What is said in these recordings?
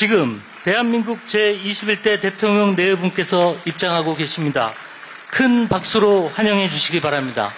지금 대한민국 제21대 대통령 네 분께서 입장하고 계십니다. 큰 박수로 환영해 주시기 바랍니다.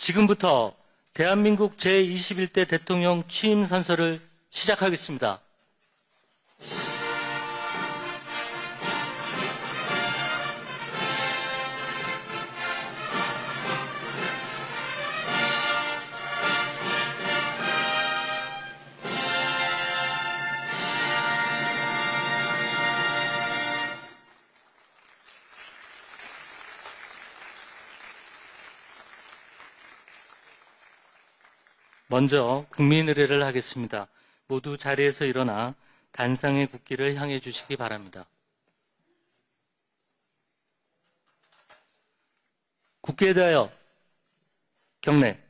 지금부터 대한민국 제21대 대통령 취임 선서를 시작하겠습니다. 먼저 국민 의례를 하겠습니다. 모두 자리에서 일어나 단상의 국기를 향해 주시기 바랍니다. 국기에 대하여 경례.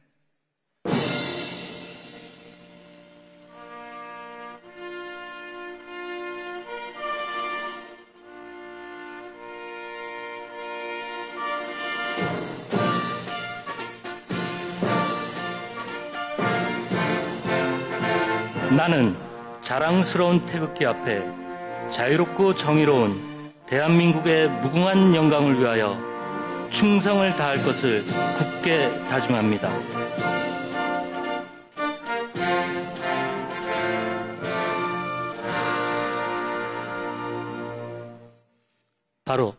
나는 자랑스러운 태극기 앞에 자유롭고 정의로운 대한민국의 무궁한 영광을 위하여 충성을 다할 것을 굳게 다짐합니다. 바로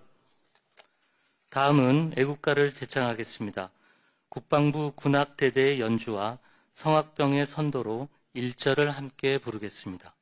다음은 애국가를 제창하겠습니다. 국방부 군악대대의 연주와 성악병의 선도로 1절을 함께 부르겠습니다.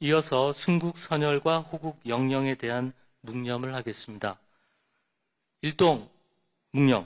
이어서 순국 선열과 호국 영령에 대한 묵념을 하겠습니다. 일동 묵념.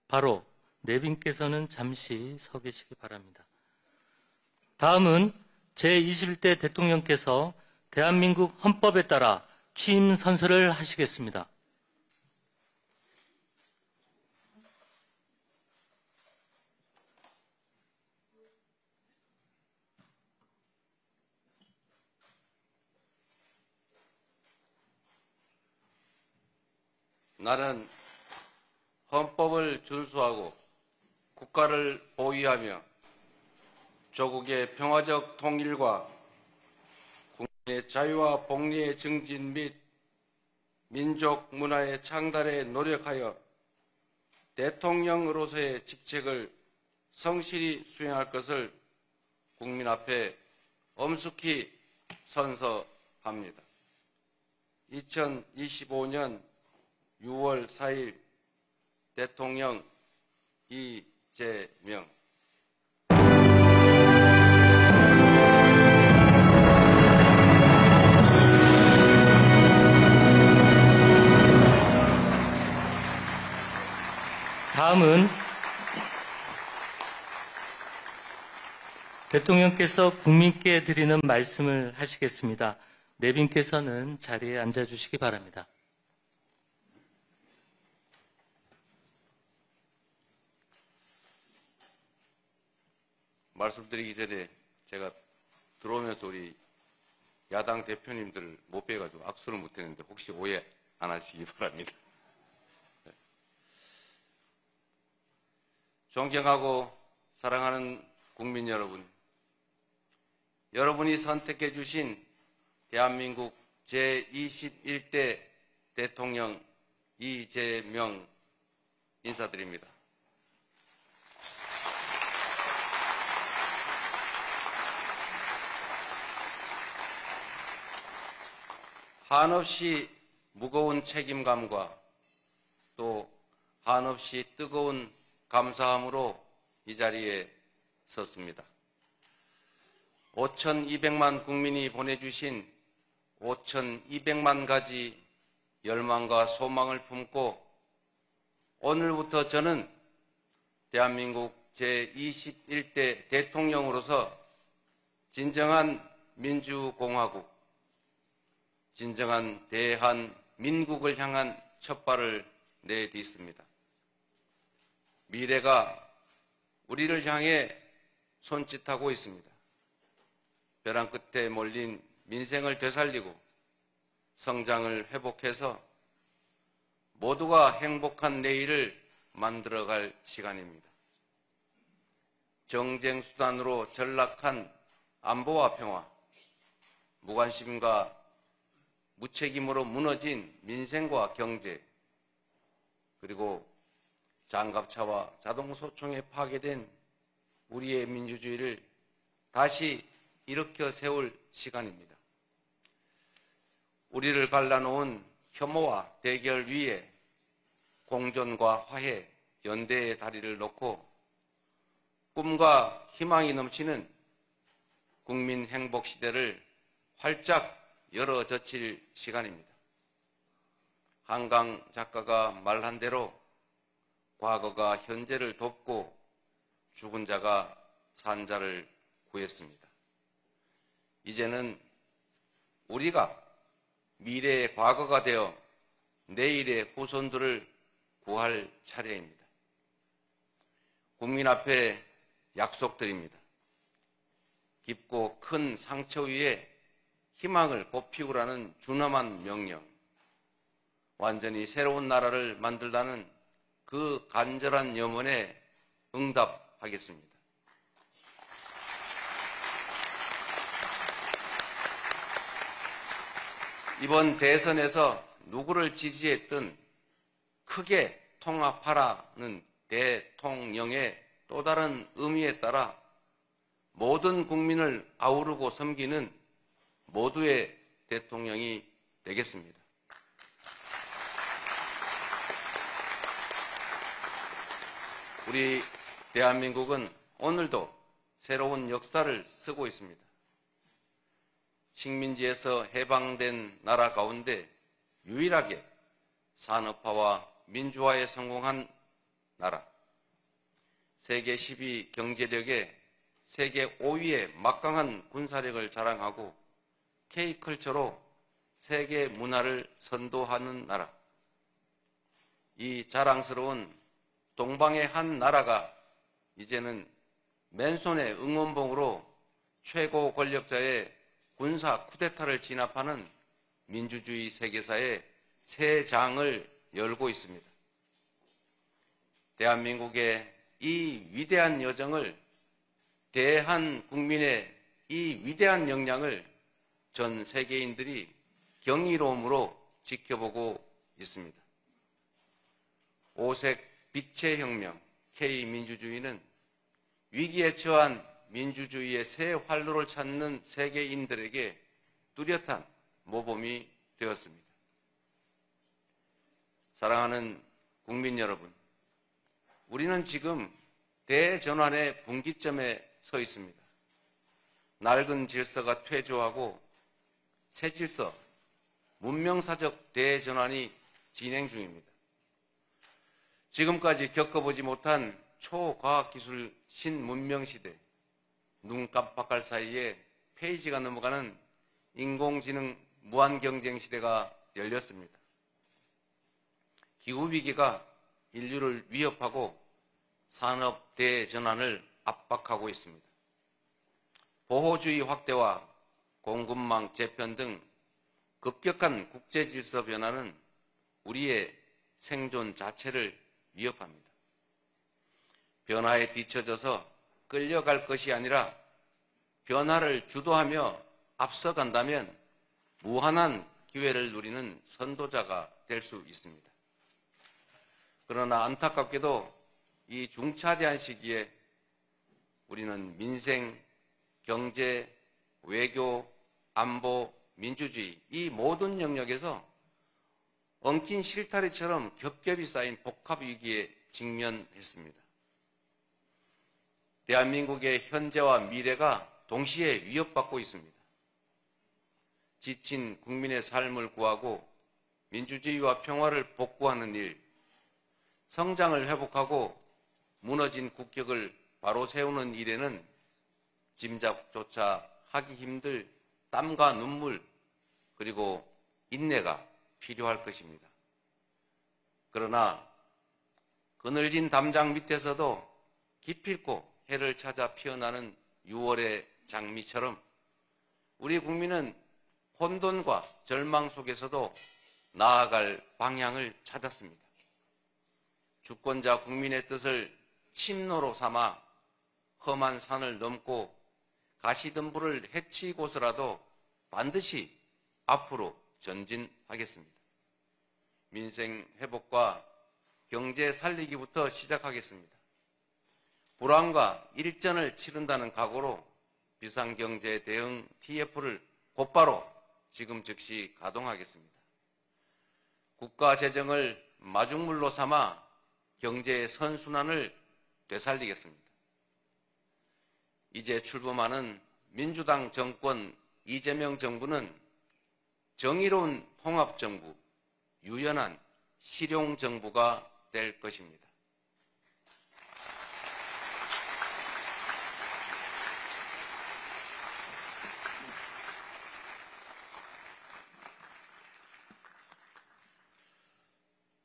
바로 내빈께서는 잠시 서 계시기 바랍니다. 다음은 제21대 대통령께서 대한민국 헌법에 따라 취임 선서를 하시겠습니다. 나는 헌법을 준수하고 국가를 보위하며 조국의 평화적 통일과 국민의 자유와 복리의 증진 및 민족 문화의 창달에 노력하여 대통령으로서의 직책을 성실히 수행할 것을 국민 앞에 엄숙히 선서합니다. 2025년 6월 4일 대통령 이재명. 다음은 대통령께서 국민께 드리는 말씀을 하시겠습니다. 내빈께서는 자리에 앉아주시기 바랍니다. 말씀드리기 전에 제가 들어오면서 우리 야당 대표님들을 못 뵈가지고 악수를 못했는데 혹시 오해 안 하시기 바랍니다. 존경하고 사랑하는 국민 여러분, 여러분이 선택해 주신 대한민국 제21대 대통령 이재명 인사드립니다. 한없이 무거운 책임감과 또 한없이 뜨거운 감사함으로 이 자리에 섰습니다. 5,200만 국민이 보내주신 5,200만 가지 열망과 소망을 품고 오늘부터 저는 대한민국 제21대 대통령으로서 진정한 민주공화국, 진정한 대한민국을 향한 첫발을 내딛습니다. 미래가 우리를 향해 손짓하고 있습니다. 벼랑 끝에 몰린 민생을 되살리고 성장을 회복해서 모두가 행복한 내일을 만들어갈 시간입니다. 정쟁 수단으로 전락한 안보와 평화, 무관심과 무책임으로 무너진 민생과 경제, 그리고 장갑차와 자동소총에 파괴된 우리의 민주주의를 다시 일으켜 세울 시간입니다. 우리를 갈라놓은 혐오와 대결 위에 공존과 화해, 연대의 다리를 놓고 꿈과 희망이 넘치는 국민 행복 시대를 활짝 열어젖힐 시간입니다. 한강 작가가 말한 대로 과거가 현재를 돕고 죽은 자가 산 자를 구했습니다. 이제는 우리가 미래의 과거가 되어 내일의 후손들을 구할 차례입니다. 국민 앞에 약속드립니다. 깊고 큰 상처 위에 희망을 꽃피우라는 준엄한 명령, 완전히 새로운 나라를 만들라는 그 간절한 염원에 응답하겠습니다. 이번 대선에서 누구를 지지했든 크게 통합하라는 대통령의 또 다른 의미에 따라 모든 국민을 아우르고 섬기는 모두의 대통령이 되겠습니다. 우리 대한민국은 오늘도 새로운 역사를 쓰고 있습니다. 식민지에서 해방된 나라 가운데 유일하게 산업화와 민주화에 성공한 나라, 세계 10위 경제력에 세계 5위의 막강한 군사력을 자랑하고 K컬처로 세계 문화를 선도하는 나라, 이 자랑스러운 동방의 한 나라가 이제는 맨손의 응원봉으로 최고 권력자의 군사 쿠데타를 진압하는 민주주의 세계사의 새 장을 열고 있습니다. 대한민국의 이 위대한 여정을, 대한국민의 이 위대한 역량을 전 세계인들이 경이로움으로 지켜보고 있습니다. 오색 빛의 혁명, K민주주의는 위기에 처한 민주주의의 새 활로를 찾는 세계인들에게 뚜렷한 모범이 되었습니다. 사랑하는 국민 여러분, 우리는 지금 대전환의 분기점에 서 있습니다. 낡은 질서가 퇴조하고 새 질서, 문명사적 대전환이 진행 중입니다. 지금까지 겪어보지 못한 초과학기술 신문명시대, 눈 깜빡할 사이에 페이지가 넘어가는 인공지능 무한경쟁시대가 열렸습니다. 기후위기가 인류를 위협하고 산업 대전환을 압박하고 있습니다. 보호주의 확대와 공급망 재편 등 급격한 국제질서 변화는 우리의 생존 자체를 위협합니다. 변화에 뒤처져서 끌려갈 것이 아니라 변화를 주도하며 앞서간다면 무한한 기회를 누리는 선도자가 될 수 있습니다. 그러나 안타깝게도 이 중차대한 시기에 우리는 민생, 경제, 외교, 안보, 민주주의 이 모든 영역에서 엉킨 실타래처럼 겹겹이 쌓인 복합위기에 직면했습니다. 대한민국의 현재와 미래가 동시에 위협받고 있습니다. 지친 국민의 삶을 구하고 민주주의와 평화를 복구하는 일, 성장을 회복하고 무너진 국격을 바로 세우는 일에는 짐작조차 하기 힘들 땀과 눈물 그리고 인내가 필요할 것입니다. 그러나 그늘진 담장 밑에서도 기필코 해를 찾아 피어나는 6월의 장미처럼 우리 국민은 혼돈과 절망 속에서도 나아갈 방향을 찾았습니다. 주권자 국민의 뜻을 침노로 삼아 험한 산을 넘고 가시덤불을 헤치고서라도 반드시 앞으로 전진하겠습니다. 민생 회복과 경제 살리기부터 시작하겠습니다. 불황과 일전을 치른다는 각오로 비상경제 대응 TF를 곧바로 지금 즉시 가동하겠습니다. 국가 재정을 마중물로 삼아 경제의 선순환을 되살리겠습니다. 이제 출범하는 민주당 정권 이재명 정부는 정의로운 통합정부, 유연한 실용정부가 될 것입니다.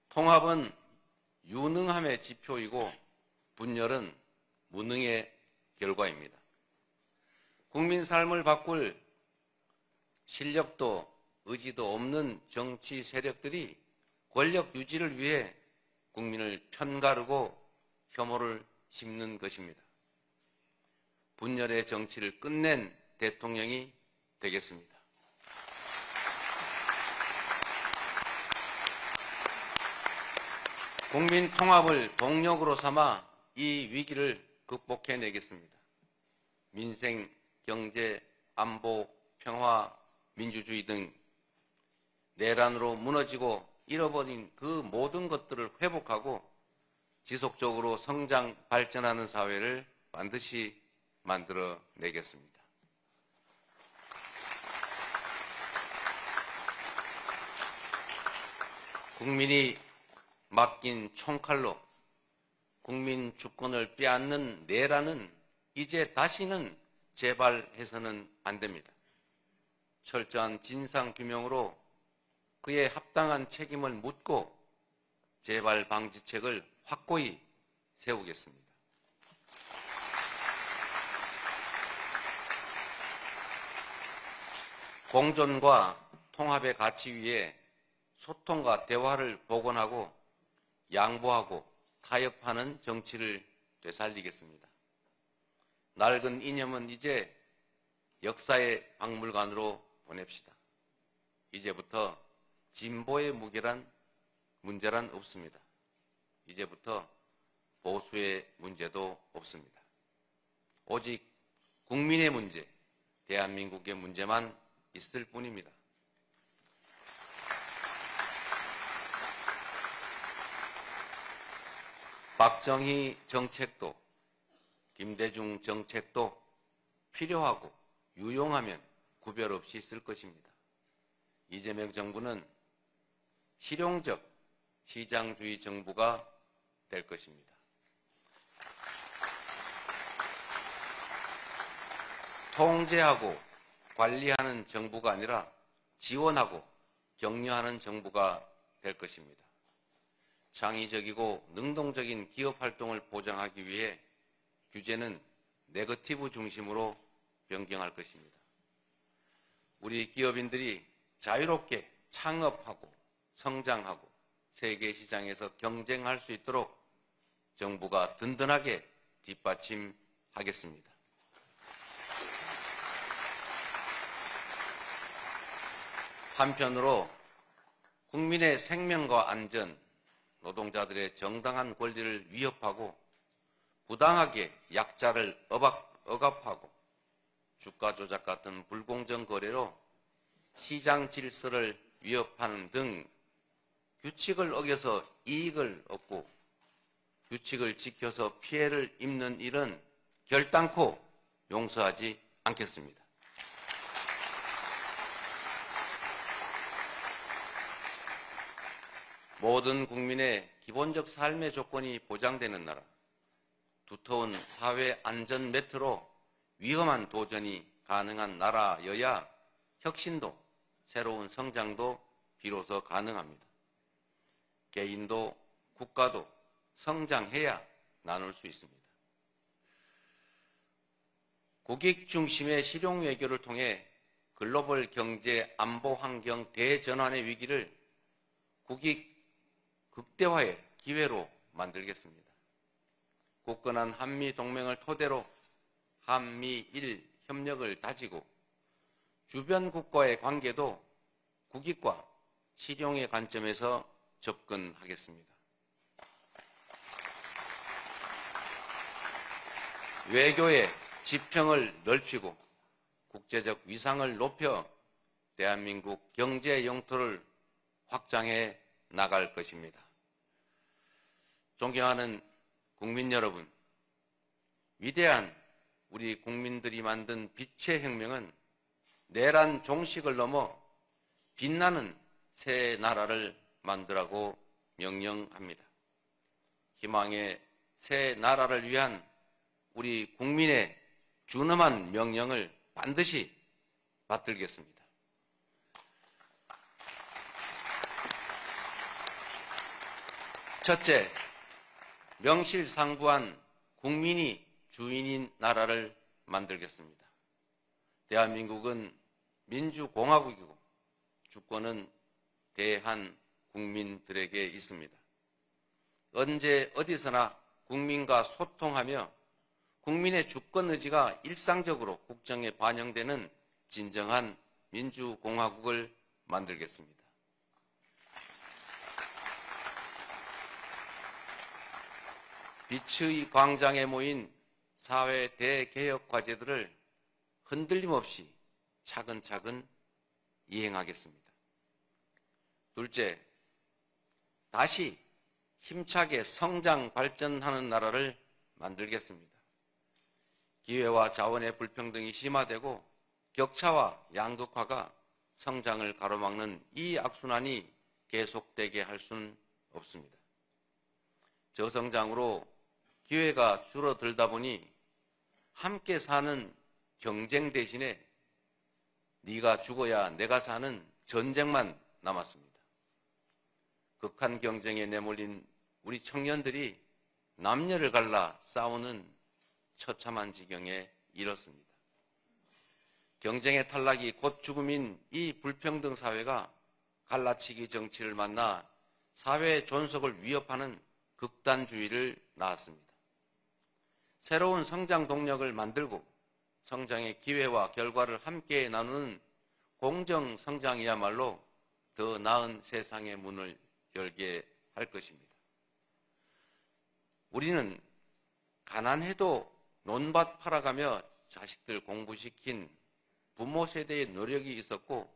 통합은 유능함의 지표이고 분열은 무능의 결과입니다. 국민 삶을 바꿀 실력도 의지도 없는 정치 세력들이 권력 유지를 위해 국민을 편가르고 혐오를 심는 것입니다. 분열의 정치를 끝낸 대통령이 되겠습니다. 국민 통합을 동력으로 삼아 이 위기를 극복해내겠습니다. 민생, 경제, 안보, 평화, 민주주의 등 내란으로 무너지고 잃어버린 그 모든 것들을 회복하고 지속적으로 성장, 발전하는 사회를 반드시 만들어내겠습니다. 국민이 맡긴 총칼로 국민 주권을 빼앗는 내란은 이제 다시는 재발해서는 안 됩니다. 철저한 진상규명으로 그에 합당한 책임을 묻고 재발 방지책을 확고히 세우겠습니다. 공존과 통합의 가치 위에 소통과 대화를 복원하고 양보하고 타협하는 정치를 되살리겠습니다. 낡은 이념은 이제 역사의 박물관으로 보냅시다. 이제부터 진보의 문제란 없습니다. 이제부터 보수의 문제도 없습니다. 오직 국민의 문제, 대한민국의 문제만 있을 뿐입니다. 박정희 정책도 김대중 정책도 필요하고 유용하면 구별 없이 쓸 것입니다. 이재명 정부는 실용적 시장주의 정부가 될 것입니다. 통제하고 관리하는 정부가 아니라 지원하고 격려하는 정부가 될 것입니다. 창의적이고 능동적인 기업 활동을 보장하기 위해 규제는 네거티브 중심으로 변경할 것입니다. 우리 기업인들이 자유롭게 창업하고 성장하고 세계 시장에서 경쟁할 수 있도록 정부가 든든하게 뒷받침하겠습니다. 한편으로 국민의 생명과 안전, 노동자들의 정당한 권리를 위협하고 부당하게 약자를 억압하고 주가 조작 같은 불공정 거래로 시장 질서를 위협하는 등 규칙을 어겨서 이익을 얻고 규칙을 지켜서 피해를 입는 일은 결단코 용서하지 않겠습니다. 모든 국민의 기본적 삶의 조건이 보장되는 나라, 두터운 사회 안전 매트로 위험한 도전이 가능한 나라여야 혁신도 새로운 성장도 비로소 가능합니다. 개인도 국가도 성장해야 나눌 수 있습니다. 국익 중심의 실용 외교를 통해 글로벌 경제 안보 환경 대전환의 위기를 국익 극대화의 기회로 만들겠습니다. 굳건한 한미 동맹을 토대로 한미일 협력을 다지고 주변 국가의 관계도 국익과 실용의 관점에서 접근하겠습니다. 외교의 지평을 넓히고 국제적 위상을 높여 대한민국 경제 영토를 확장해 나갈 것입니다. 존경하는 국민 여러분, 위대한 우리 국민들이 만든 빛의 혁명은 내란 종식을 넘어 빛나는 새 나라를 만들라고 명령합니다. 희망의 새 나라를 위한 우리 국민의 준엄한 명령을 반드시 받들겠습니다. 첫째, 명실상부한 국민이 주인인 나라를 만들겠습니다. 대한민국은 민주공화국이고 주권은 대한 국민들에게 있습니다. 언제 어디서나 국민과 소통하며 국민의 주권 의지가 일상적으로 국정에 반영되는 진정한 민주공화국을 만들겠습니다. 빛의 광장에 모인 사회 대개혁 과제들을 흔들림 없이 차근차근 이행하겠습니다. 둘째, 다시 힘차게 성장 발전하는 나라를 만들겠습니다. 기회와 자원의 불평등이 심화되고 격차와 양극화가 성장을 가로막는 이 악순환이 계속되게 할 수는 없습니다. 저성장으로 기회가 줄어들다 보니 함께 사는 경쟁 대신에 네가 죽어야 내가 사는 전쟁만 남았습니다. 극한 경쟁에 내몰린 우리 청년들이 남녀를 갈라 싸우는 처참한 지경에 이렇습니다. 경쟁의 탈락이 곧 죽음인 이 불평등 사회가 갈라치기 정치를 만나 사회 존속을 위협하는 극단주의를 낳았습니다. 새로운 성장 동력을 만들고 성장의 기회와 결과를 함께 나누는 공정 성장이야말로 더 나은 세상의 문을 열게 할 것입니다. 우리는 가난해도 논밭 팔아가며 자식들 공부시킨 부모 세대의 노력이 있었고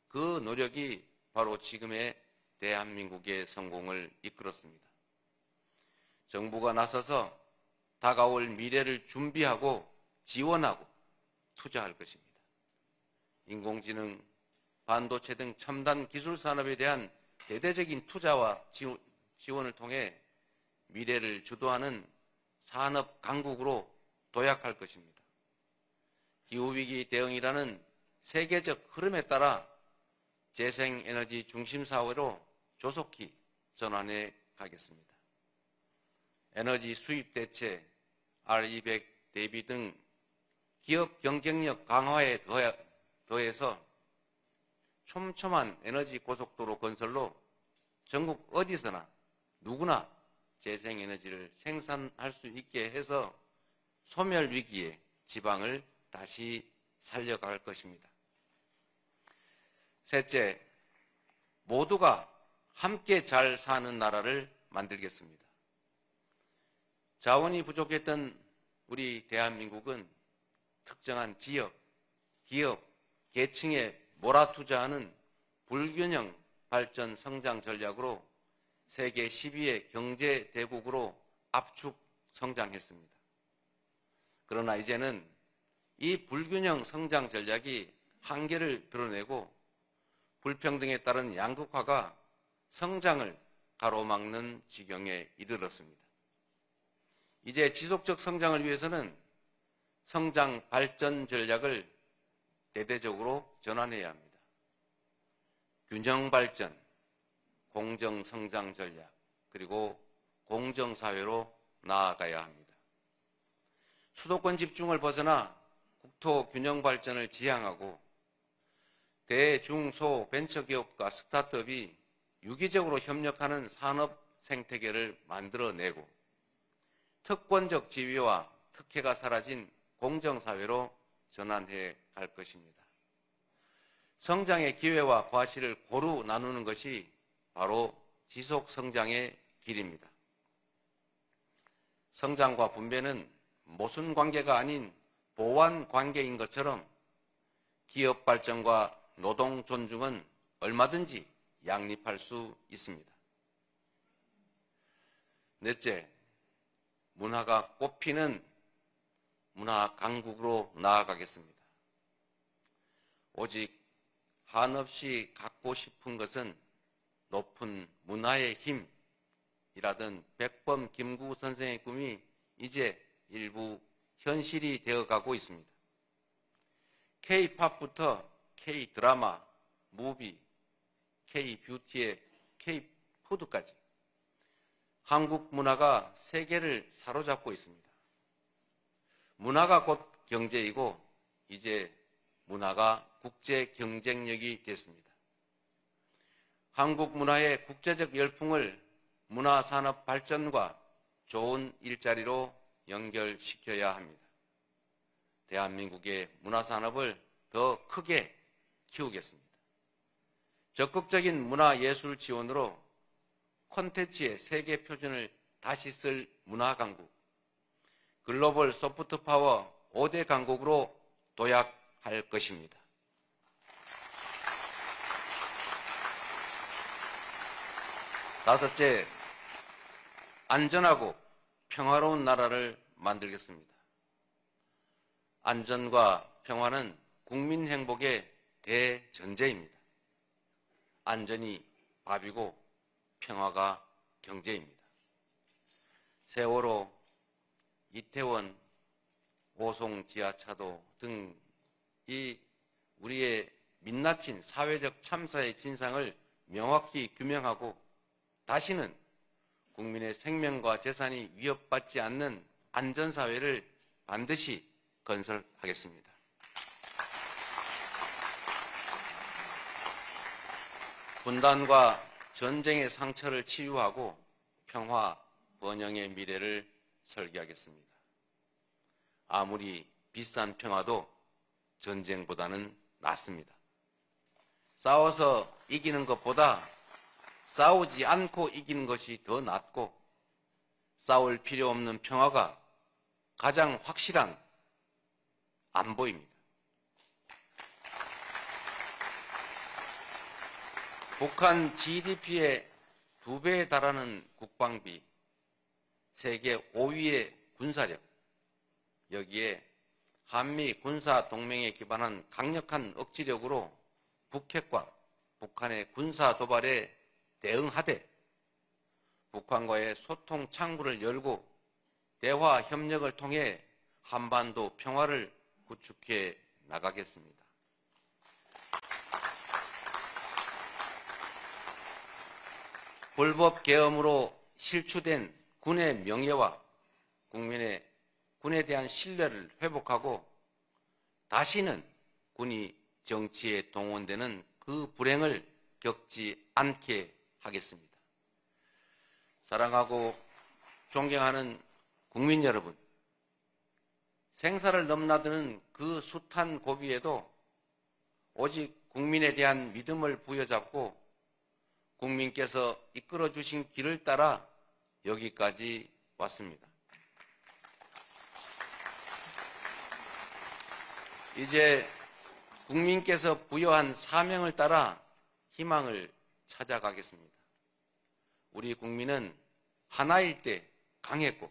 그 노력이 바로 지금의 대한민국의 성공을 이끌었습니다. 정부가 나서서 다가올 미래를 준비하고 지원하고 투자할 것입니다. 인공지능, 반도체 등 첨단 기술 산업에 대한 대대적인 투자와 지원을 통해 미래를 주도하는 산업 강국으로 도약할 것입니다. 기후위기 대응이라는 세계적 흐름에 따라 재생에너지 중심 사회로 조속히 전환해 가겠습니다. 에너지 수입 대체, R200 대비 등 기업 경쟁력 강화에 더해서 촘촘한 에너지 고속도로 건설로 전국 어디서나 누구나 재생에너지를 생산할 수 있게 해서 소멸 위기에 지방을 다시 살려갈 것입니다. 셋째, 모두가 함께 잘 사는 나라를 만들겠습니다. 자원이 부족했던 우리 대한민국은 특정한 지역, 기업, 계층에 몰아투자하는 불균형 발전 성장 전략으로 세계 10위의 경제 대국으로 압축 성장했습니다. 그러나 이제는 이 불균형 성장 전략이 한계를 드러내고 불평등에 따른 양극화가 성장을 가로막는 지경에 이르렀습니다. 이제 지속적 성장을 위해서는 성장 발전 전략을 대대적으로 전환해야 합니다. 균형 발전, 공정 성장 전략, 그리고 공정 사회로 나아가야 합니다. 수도권 집중을 벗어나 국토 균형 발전을 지향하고 대, 중, 소 벤처기업과 스타트업이 유기적으로 협력하는 산업 생태계를 만들어내고 특권적 지위와 특혜가 사라진 공정사회로 전환해 갈 것입니다. 성장의 기회와 과실을 고루 나누는 것이 바로 지속 성장의 길입니다. 성장과 분배는 모순 관계가 아닌 보완 관계인 것처럼 기업 발전과 노동 존중은 얼마든지 양립할 수 있습니다. 넷째, 문화가 꽃피는 문화 강국으로 나아가겠습니다. 오직 한없이 갖고 싶은 것은 높은 문화의 힘이라던 백범 김구 선생의 꿈이 이제 일부 현실이 되어가고 있습니다. K-팝부터 K-드라마, 무비, K-뷰티의 K-푸드까지 한국 문화가 세계를 사로잡고 있습니다. 문화가 곧 경제이고 이제 문화가 국제 경쟁력이 됐습니다. 한국 문화의 국제적 열풍을 문화산업 발전과 좋은 일자리로 연결시켜야 합니다. 대한민국의 문화산업을 더 크게 키우겠습니다. 적극적인 문화예술 지원으로 콘텐츠의 세계 표준을 다시 쓸 문화강국, 글로벌 소프트파워 5대 강국으로 도약할 것입니다. 다섯째, 안전하고 평화로운 나라를 만들겠습니다. 안전과 평화는 국민 행복의 대전제입니다. 안전이 밥이고 평화가 경제입니다. 세월호, 이태원, 오송 지하차도 등 이 우리의 민낯진 사회적 참사의 진상을 명확히 규명하고 다시는 국민의 생명과 재산이 위협받지 않는 안전사회를 반드시 건설하겠습니다. 분단과 전쟁의 상처를 치유하고 평화, 번영의 미래를 설계하겠습니다. 아무리 비싼 평화도 전쟁보다는 낫습니다. 싸워서 이기는 것보다 싸우지 않고 이기는 것이 더 낫고 싸울 필요 없는 평화가 가장 확실한 안보입니다. 북한 GDP의 2배에 달하는 국방비, 세계 5위의 군사력, 여기에 한미 군사 동맹에 기반한 강력한 억지력으로 북핵과 북한의 군사 도발에 대응하되 북한과의 소통 창구를 열고 대화 협력을 통해 한반도 평화를 구축해 나가겠습니다. 불법 계엄으로 실추된 군의 명예와 군에 대한 신뢰를 회복하고 다시는 군이 정치에 동원되는 그 불행을 겪지 않게 하겠습니다. 사랑하고 존경하는 국민 여러분, 생사를 넘나드는 그 숱한 고비에도 오직 국민에 대한 믿음을 부여잡고 국민께서 이끌어 주신 길을 따라 여기까지 왔습니다. 이제 국민께서 부여한 사명을 따라 희망을 찾아가겠습니다. 우리 국민은 하나일 때 강했고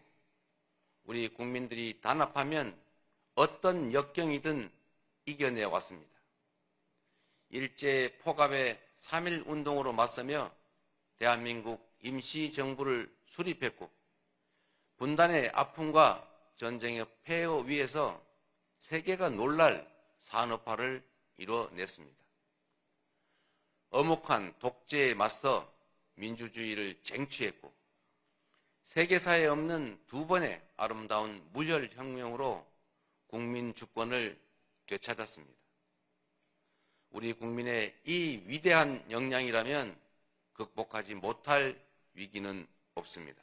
우리 국민들이 단합하면 어떤 역경이든 이겨내 왔습니다. 일제 포갑의 3.1 운동으로 맞서며 대한민국 임시정부를 수립했고 분단의 아픔과 전쟁의 폐허 위에서 세계가 놀랄 산업화를 이뤄냈습니다. 엄혹한 독재에 맞서 민주주의를 쟁취했고 세계사에 없는 두 번의 아름다운 무혈혁명으로 국민 주권을 되찾았습니다. 우리 국민의 이 위대한 역량이라면 극복하지 못할 위기는 없습니다.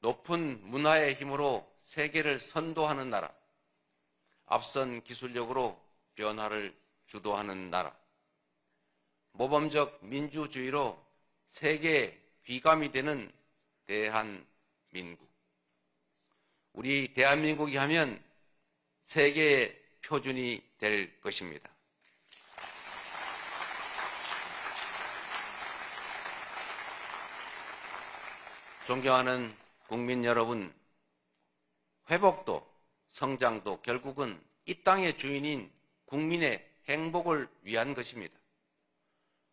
높은 문화의 힘으로 세계를 선도하는 나라, 앞선 기술력으로 변화를 주도하는 나라, 모범적 민주주의로 세계의 귀감이 되는 대한민국. 우리 대한민국이 하면 세계의 표준이 될 것입니다. 존경하는 국민 여러분, 회복도 성장도 결국은 이 땅의 주인인 국민의 행복을 위한 것입니다.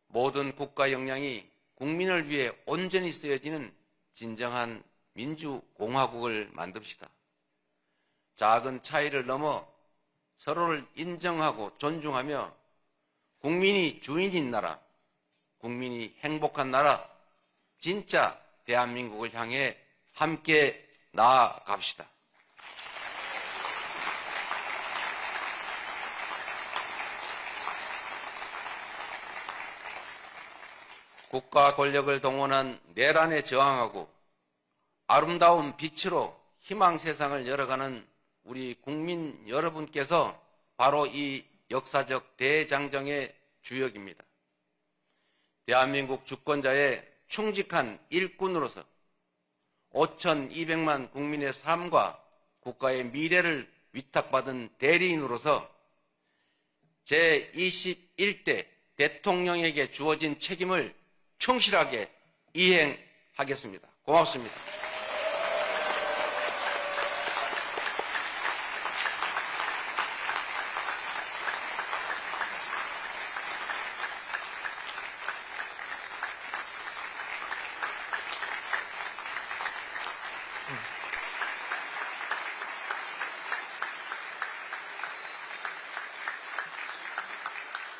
모든 국가 역량이 국민을 위해 온전히 쓰여지는 진정한 민주공화국을 만듭시다. 작은 차이를 넘어 서로를 인정하고 존중하며 국민이 주인인 나라, 국민이 행복한 나라, 진짜 대한민국을 향해 함께 나아갑시다. 국가 권력을 동원한 내란에 저항하고 아름다운 빛으로 희망 세상을 열어가는 우리 국민 여러분께서 바로 이 역사적 대장정의 주역입니다. 대한민국 주권자의 충직한 일꾼으로서 5,200만 국민의 삶과 국가의 미래를 위탁받은 대리인으로서 제21대 대통령에게 주어진 책임을 충실하게 이행하겠습니다. 고맙습니다.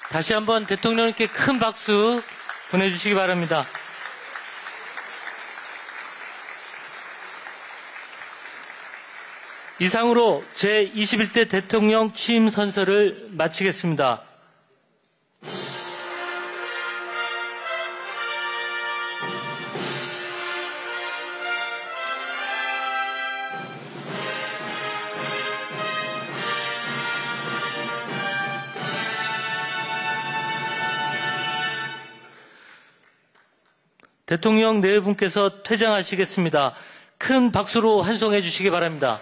다시 한번 대통령님께 큰 박수 보내주시기 바랍니다. 이상으로 제21대 대통령 취임 선서를 마치겠습니다. 대통령 네 분께서 퇴장하시겠습니다. 큰 박수로 환송해 주시기 바랍니다.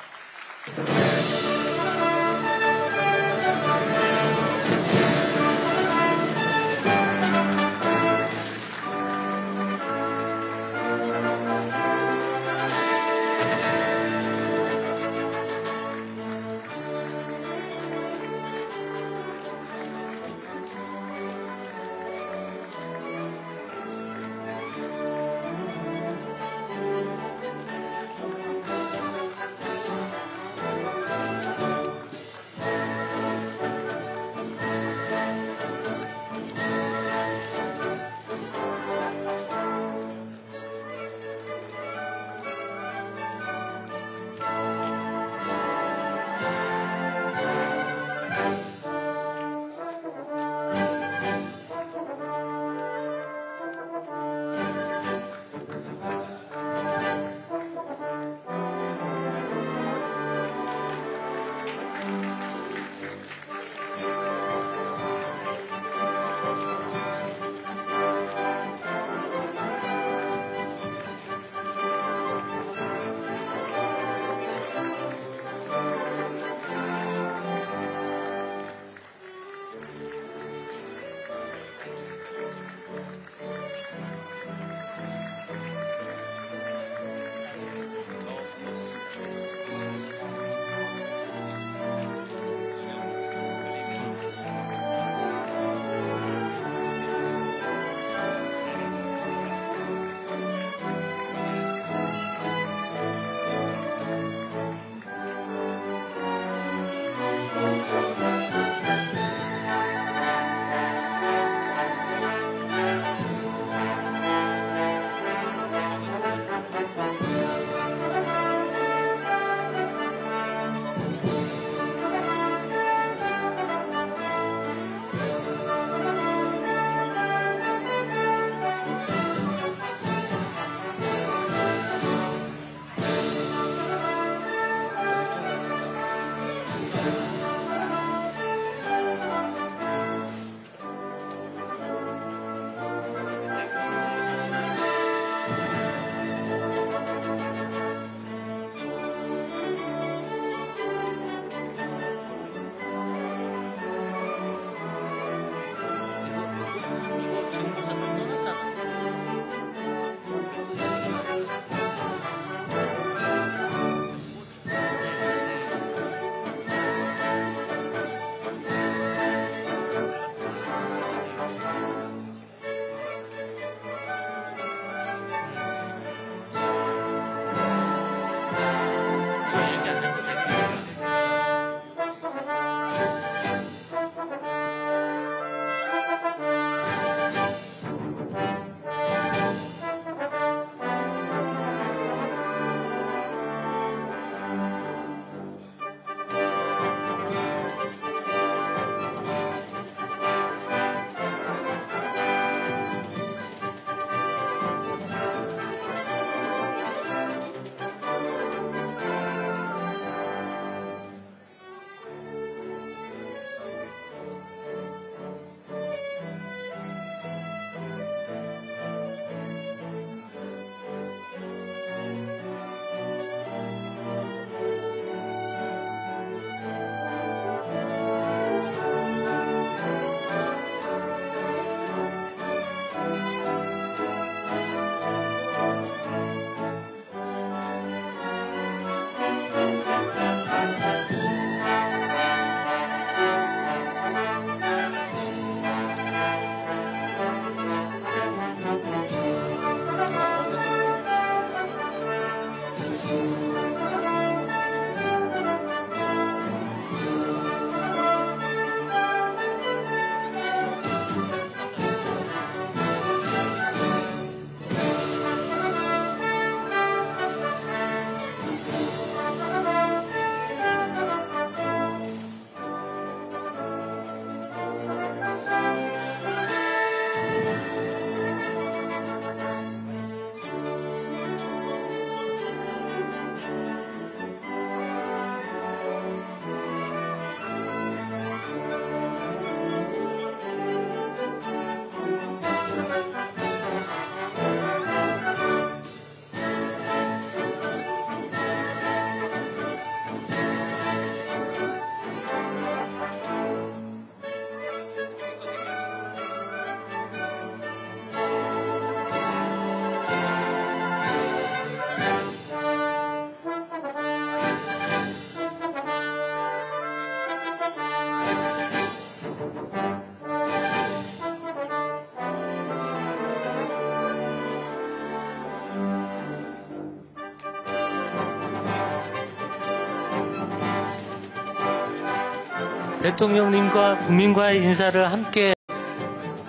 대통령님과 국민과의 인사를 함께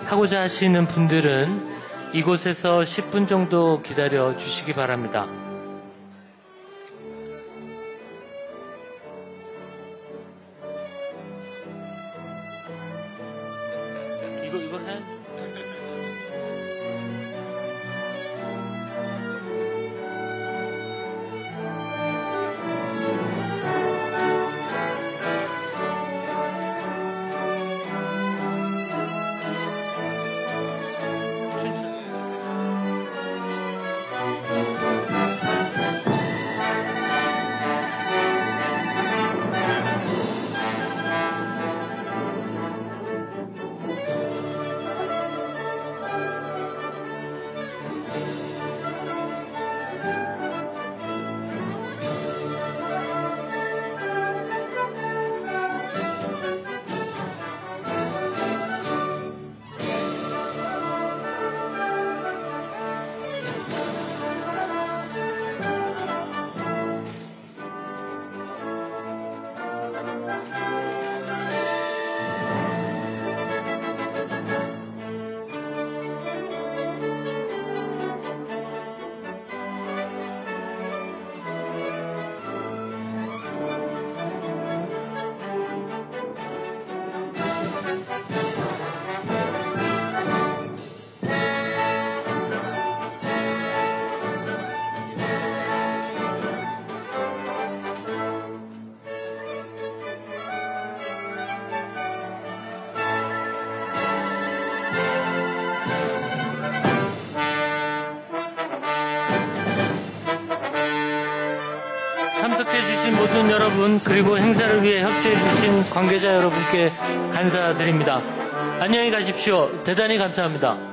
하고자 하시는 분들은 이곳에서 10분 정도 기다려 주시기 바랍니다. 이거 해? 참석해주신 모든 여러분, 그리고 행사를 위해 협조해주신 관계자 여러분께 감사드립니다. 안녕히 가십시오. 대단히 감사합니다.